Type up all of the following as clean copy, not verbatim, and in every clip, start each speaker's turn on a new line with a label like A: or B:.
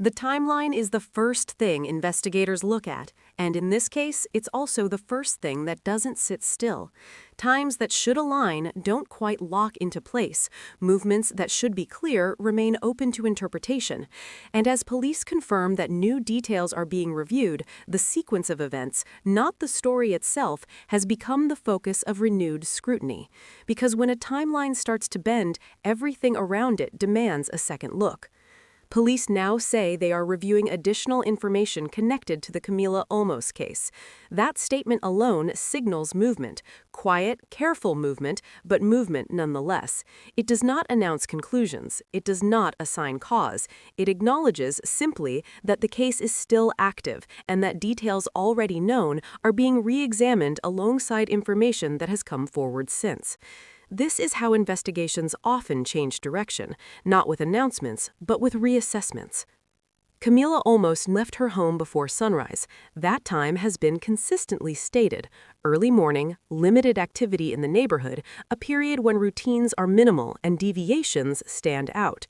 A: The timeline is the first thing investigators look at, and in this case, it's also the first thing that doesn't sit still. Times that should align don't quite lock into place. Movements that should be clear remain open to interpretation. And as police confirm that new details are being reviewed, the sequence of events, not the story itself, has become the focus of renewed scrutiny. Because when a timeline starts to bend, everything around it demands a second look. Police now say they are reviewing additional information connected to the Camila Olmos case. That statement alone signals movement, quiet, careful movement, but movement nonetheless. It does not announce conclusions. It does not assign cause. It acknowledges simply that the case is still active and that details already known are being re-examined alongside information that has come forward since. This is how investigations often change direction, not with announcements, but with reassessments. Camila Olmos left her home before sunrise. That time has been consistently stated. Early morning, limited activity in the neighborhood, a period when routines are minimal and deviations stand out.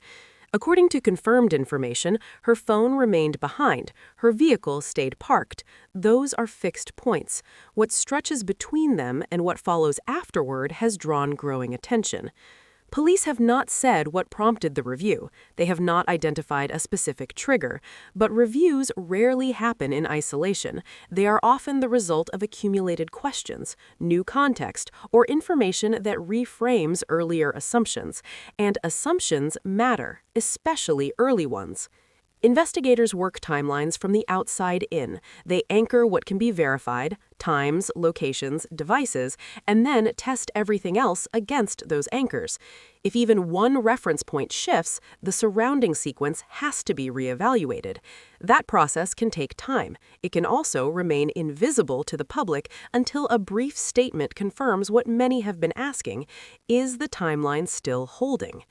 A: According to confirmed information, her phone remained behind. Her vehicle stayed parked. Those are fixed points. What stretches between them and what follows afterward has drawn growing attention. Police have not said what prompted the review. They have not identified a specific trigger. But reviews rarely happen in isolation. They are often the result of accumulated questions, new context, or information that reframes earlier assumptions. And assumptions matter, especially early ones. Investigators work timelines from the outside in. They anchor what can be verified, times, locations, devices, and then test everything else against those anchors. If even one reference point shifts, the surrounding sequence has to be reevaluated. That process can take time. It can also remain invisible to the public until a brief statement confirms what many have been asking: is the timeline still holding?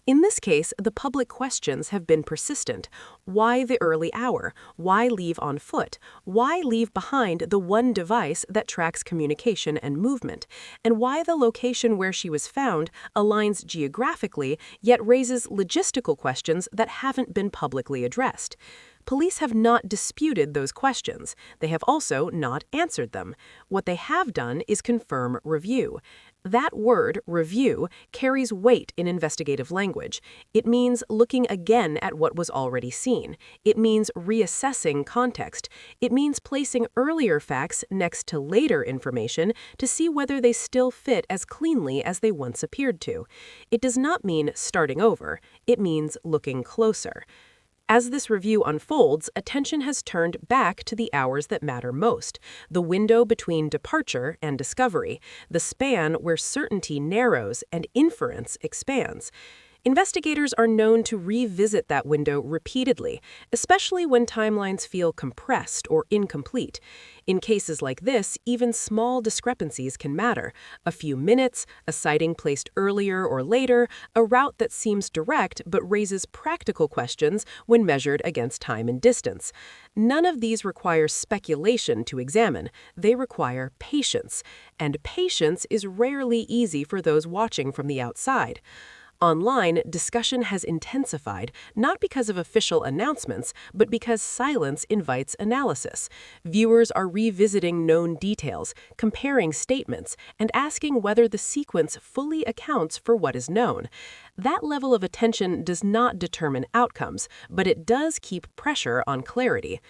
A: In this case, the public questions have been persistent. Why the early hour? Why leave on foot? Why leave behind the one device that tracks communication and movement? And why the location where she was found aligns geographically, yet raises logistical questions that haven't been publicly addressed? Police have not disputed those questions. They have also not answered them. What they have done is confirm review. That word, review, carries weight in investigative language. It means looking again at what was already seen. It means reassessing context. It means placing earlier facts next to later information to see whether they still fit as cleanly as they once appeared to. It does not mean starting over. It means looking closer. As this review unfolds, attention has turned back to the hours that matter most, the window between departure and discovery, the span where certainty narrows and inference expands. Investigators are known to revisit that window repeatedly, especially when timelines feel compressed or incomplete. In cases like this, even small discrepancies can matter. A few minutes, a sighting placed earlier or later, a route that seems direct but raises practical questions when measured against time and distance. None of these require speculation to examine. They require patience, and patience is rarely easy for those watching from the outside. Online, discussion has intensified, not because of official announcements, but because silence invites analysis. Viewers are revisiting known details, comparing statements, and asking whether the sequence fully accounts for what is known. That level of attention does not determine outcomes, but it does keep pressure on clarity.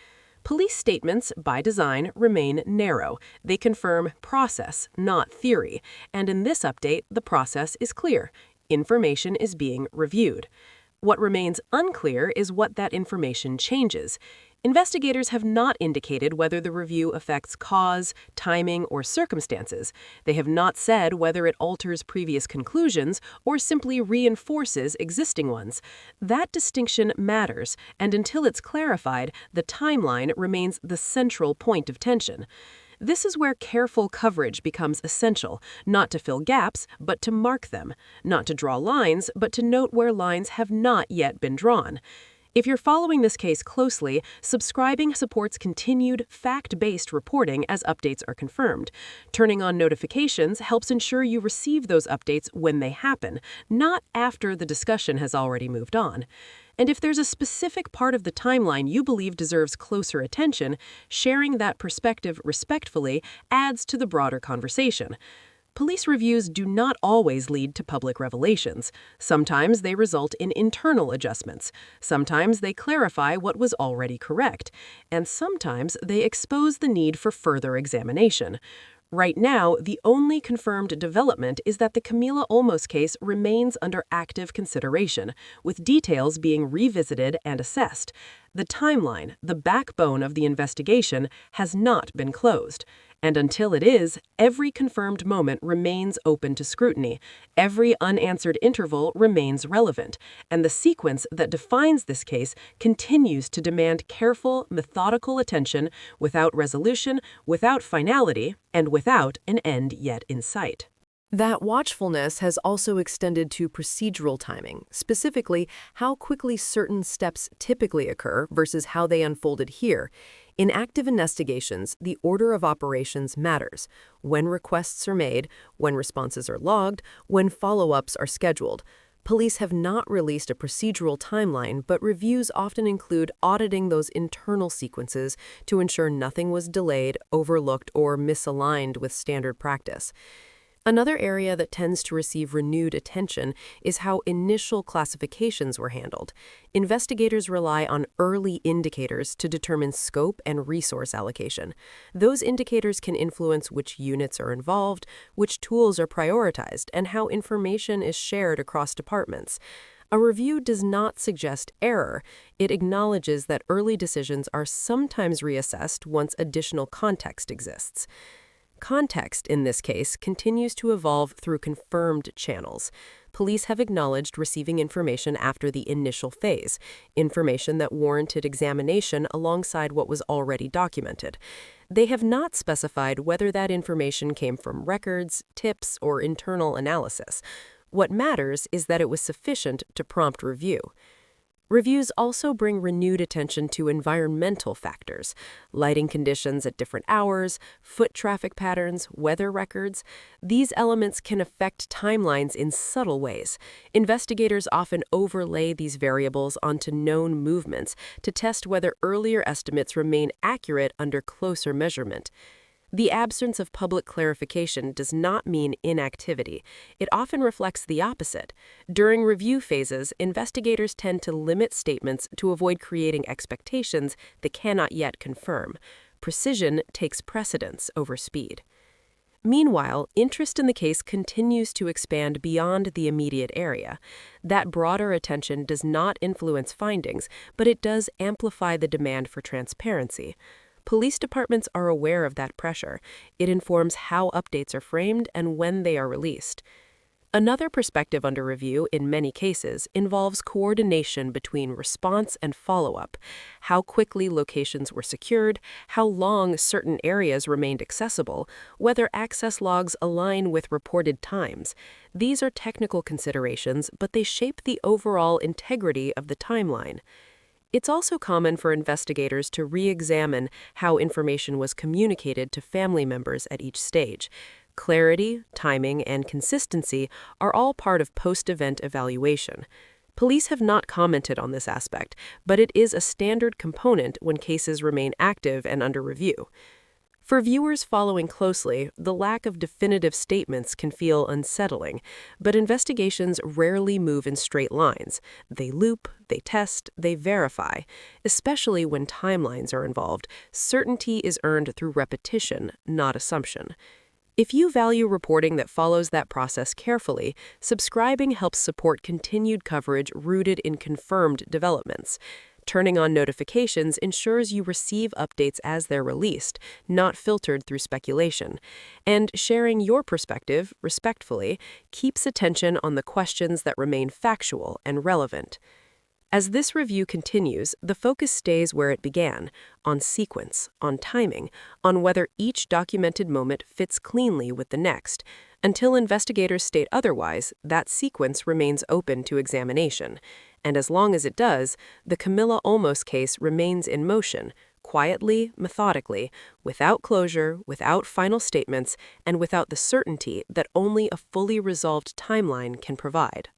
A: Police statements, by design, remain narrow. They confirm process, not theory. And in this update, the process is clear. Information is being reviewed. What remains unclear is what that information changes. Investigators have not indicated whether the review affects cause, timing, or circumstances. They have not said whether it alters previous conclusions or simply reinforces existing ones. That distinction matters, and until it's clarified, the timeline remains the central point of tension. This is where careful coverage becomes essential, not to fill gaps, but to mark them, not to draw lines, but to note where lines have not yet been drawn. If you're following this case closely, subscribing supports continued, fact-based reporting as updates are confirmed. Turning on notifications helps ensure you receive those updates when they happen, not after the discussion has already moved on. And if there's a specific part of the timeline you believe deserves closer attention, sharing that perspective respectfully adds to the broader conversation. Police reviews do not always lead to public revelations. Sometimes they result in internal adjustments. Sometimes they clarify what was already correct. And sometimes they expose the need for further examination. Right now, the only confirmed development is that the Camila Olmos case remains under active consideration, with details being revisited and assessed. The timeline, the backbone of the investigation, has not been closed. And until it is, every confirmed moment remains open to scrutiny. Every unanswered interval remains relevant. And the sequence that defines this case continues to demand careful, methodical attention without resolution, without finality, and without an end yet in sight. That watchfulness has also extended to procedural timing, specifically how quickly certain steps typically occur versus how they unfolded here. In active investigations, the order of operations matters: when requests are made, when responses are logged, when follow-ups are scheduled. Police have not released a procedural timeline, but reviews often include auditing those internal sequences to ensure nothing was delayed, overlooked, or misaligned with standard practice. Another area that tends to receive renewed attention is how initial classifications were handled. Investigators rely on early indicators to determine scope and resource allocation. Those indicators can influence which units are involved, which tools are prioritized, and how information is shared across departments. A review does not suggest error. It acknowledges that early decisions are sometimes reassessed once additional context exists. Context, in this case, continues to evolve through confirmed channels. Police have acknowledged receiving information after the initial phase, information that warranted examination alongside what was already documented. They have not specified whether that information came from records, tips, or internal analysis. What matters is that it was sufficient to prompt review. Reviews also bring renewed attention to environmental factors: lighting conditions at different hours, foot traffic patterns, weather records. These elements can affect timelines in subtle ways. Investigators often overlay these variables onto known movements to test whether earlier estimates remain accurate under closer measurement. The absence of public clarification does not mean inactivity. It often reflects the opposite. During review phases, investigators tend to limit statements to avoid creating expectations they cannot yet confirm. Precision takes precedence over speed. Meanwhile, interest in the case continues to expand beyond the immediate area. That broader attention does not influence findings, but it does amplify the demand for transparency. Police departments are aware of that pressure. It informs how updates are framed and when they are released. Another perspective under review, in many cases, involves coordination between response and follow-up: how quickly locations were secured, how long certain areas remained accessible, whether access logs align with reported times. These are technical considerations, but they shape the overall integrity of the timeline. It's also common for investigators to re-examine how information was communicated to family members at each stage. Clarity, timing, and consistency are all part of post-event evaluation. Police have not commented on this aspect, but it is a standard component when cases remain active and under review. For viewers following closely, the lack of definitive statements can feel unsettling, but investigations rarely move in straight lines. They loop, they test, they verify. Especially when timelines are involved, certainty is earned through repetition, not assumption. If you value reporting that follows that process carefully, subscribing helps support continued coverage rooted in confirmed developments. Turning on notifications ensures you receive updates as they're released, not filtered through speculation. And sharing your perspective, respectfully, keeps attention on the questions that remain factual and relevant. As this review continues, the focus stays where it began: on sequence, on timing, on whether each documented moment fits cleanly with the next. Until investigators state otherwise, that sequence remains open to examination. And as long as it does, the Camila Olmos case remains in motion, quietly, methodically, without closure, without final statements, and without the certainty that only a fully resolved timeline can provide.